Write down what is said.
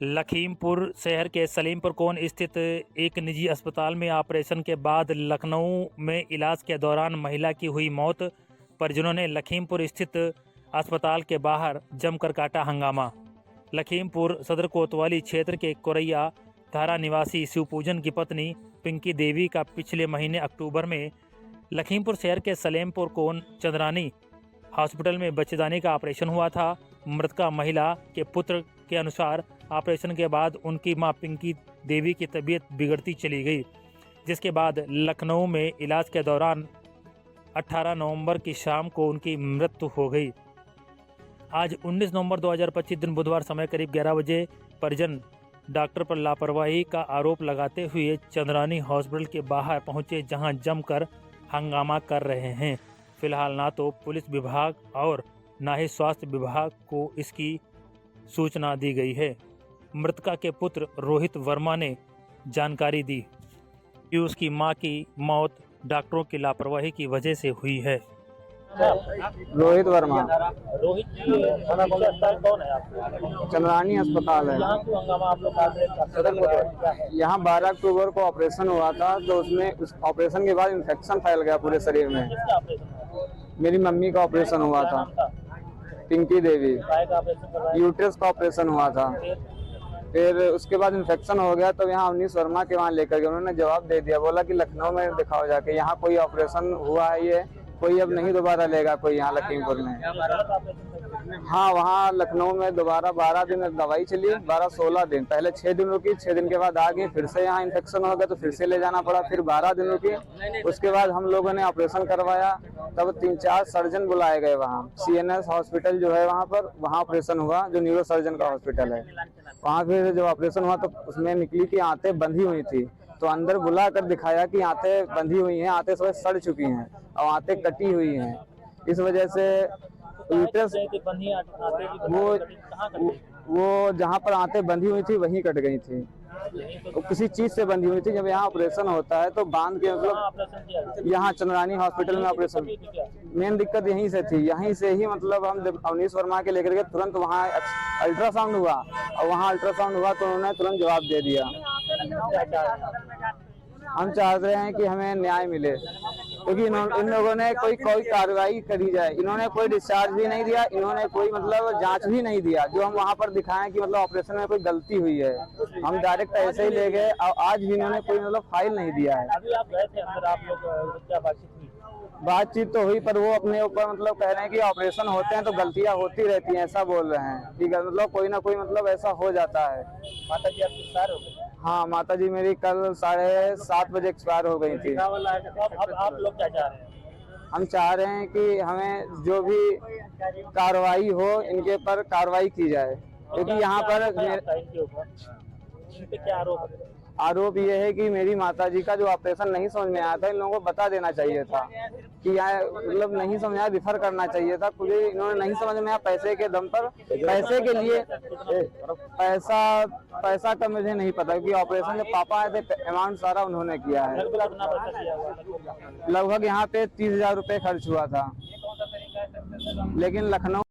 लखीमपुर शहर के सलीमपुर कोन स्थित एक निजी अस्पताल में ऑपरेशन के बाद लखनऊ में इलाज के दौरान महिला की हुई मौत। परिजनों ने लखीमपुर स्थित अस्पताल के बाहर जमकर काटा हंगामा। लखीमपुर सदर कोतवाली क्षेत्र के कोरैया धारा निवासी शिवपूजन की पत्नी पिंकी देवी का पिछले महीने अक्टूबर में लखीमपुर शहर के सलेमपुर कोन चंद्रानी हॉस्पिटल में बच्चेदानी का ऑपरेशन हुआ था। मृतका महिला के पुत्र के अनुसार ऑपरेशन के बाद उनकी मां पिंकी देवी की तबीयत बिगड़ती चली गई, जिसके बाद लखनऊ में इलाज के दौरान 18 नवंबर की शाम को उनकी मृत्यु हो गई। आज 19 नवंबर 2025 दिन बुधवार समय करीब 11 बजे परिजन डॉक्टर पर लापरवाही का आरोप लगाते हुए चंद्रानी हॉस्पिटल के बाहर पहुंचे, जहां जमकर हंगामा कर रहे हैं। फिलहाल ना तो पुलिस विभाग और ना ही स्वास्थ्य विभाग को इसकी सूचना दी गई है। मृतका के पुत्र रोहित वर्मा ने जानकारी दी कि उसकी मां की मौत डॉक्टरों की लापरवाही की वजह से हुई है। रोहित वर्मा। रोहित जी, थाना कौन है आपको? चंद्रानी अस्पताल है। यहाँ क्यों हंगामा आप लोग कर रहे हैं? यहाँ 12 अक्टूबर को ऑपरेशन हुआ था, तो उसमें उस ऑपरेशन के बाद इन्फेक्शन फैल गया पूरे शरीर में। किसका ऑपरेशन हुआ? मेरी मम्मी का ऑपरेशन हुआ था, पिंकी देवी। काय का ऑपरेशन करवाया? यूट्रस का ऑपरेशन हुआ था। फिर उसके बाद इन्फेक्शन हो गया, तो यहाँ अवनीश वर्मा के वहाँ लेकर गए। उन्होंने जवाब दे दिया, बोला कि लखनऊ में दिखाओ जाके, यहाँ कोई ऑपरेशन हुआ है, ये कोई अब नहीं दोबारा लेगा कोई यहाँ लखीमपुर में। हाँ, वहाँ लखनऊ में दोबारा 12 दिन दवाई चली, 12-16 दिन, पहले 6 दिन रुकी, 6 दिन के बाद आ गई, फिर से यहाँ इन्फेक्शन हो गया तो फिर से ले जाना पड़ा, फिर 12 दिन रुकी। उसके बाद हम लोगों ने ऑपरेशन करवाया, तब 3-4 सर्जन बुलाए गए वहाँ। CNS हॉस्पिटल जो है वहाँ पर, वहाँ ऑपरेशन हुआ, जो न्यूरो सर्जन का हॉस्पिटल है। वहाँ फिर जब ऑपरेशन हुआ तो उसमें निकली कि आंतें बंधी हुई थी, तो अंदर बुला कर दिखाया कि आंतें बंधी हुई हैं, आंतें सब सड़ चुकी हैं और आंतें कटी हुई हैं। इस वजह से यूट्रस वो जहाँ पर आंतें बंधी हुई थी वहीं कट गई थी। वो किसी चीज से बंधी हुई थी। जब यहाँ ऑपरेशन होता है तो बांध के, मतलब यहाँ चंद्रानी हॉस्पिटल में ऑपरेशन, मेन दिक्कत यहीं से थी। यहीं से ही मतलब हम अवनीश वर्मा के लेकर के तुरंत वहाँ अल्ट्रासाउंड हुआ, और वहाँ अल्ट्रासाउंड हुआ तो उन्होंने तुरंत जवाब दे दिया। हम चाह रहे हैं कि हमें न्याय मिले, क्योंकि इन लोगों ने कोई कार्रवाई करी जाए। इन्होंने कोई डिस्चार्ज भी नहीं दिया, इन्होंने कोई मतलब जांच भी नहीं दिया। जो हम वहाँ पर दिखाएं कि मतलब ऑपरेशन में कोई गलती हुई है, हम डायरेक्ट ऐसे ही ले गए, और आज भी इन्होंने कोई मतलब फाइल नहीं दिया है। अभी आप गए थे अंदर, आप लोग क्या बातचीत हुई? बातचीत तो हुई, पर वो अपने ऊपर मतलब कह रहे हैं कि ऑपरेशन होते हैं तो गलतियां होती रहती हैं, ऐसा बोल रहे हैं। ठीक है, मतलब कोई ना कोई मतलब ऐसा हो जाता है। माता जी आपकी एक्सपायर हो गई? हाँ, माता जी मेरी कल 7:30 बजे एक्सपायर हो गई थी। अब आप लोग क्या चाह रहे हैं? हम चाह रहे हैं कि हमें जो भी कार्रवाई हो, इनके पर कार्रवाई की जाए, क्योंकि यहाँ पर क्या आरोप है? आरोप ये है कि मेरी माताजी का जो ऑपरेशन नहीं समझ में आया था, इन लोगों को बता देना चाहिए था कि यहाँ मतलब नहीं समझ आया, रिफर करना चाहिए था। कुछ इन्होंने नहीं समझ में आया, पैसे के दम पर, पैसे के लिए पैसा का मुझे नहीं पता, क्योंकि ऑपरेशन जब पापा आए थे अमाउंट सारा उन्होंने किया है। लगभग यहाँ पे 30,000 रुपये खर्च हुआ था, लेकिन लखनऊ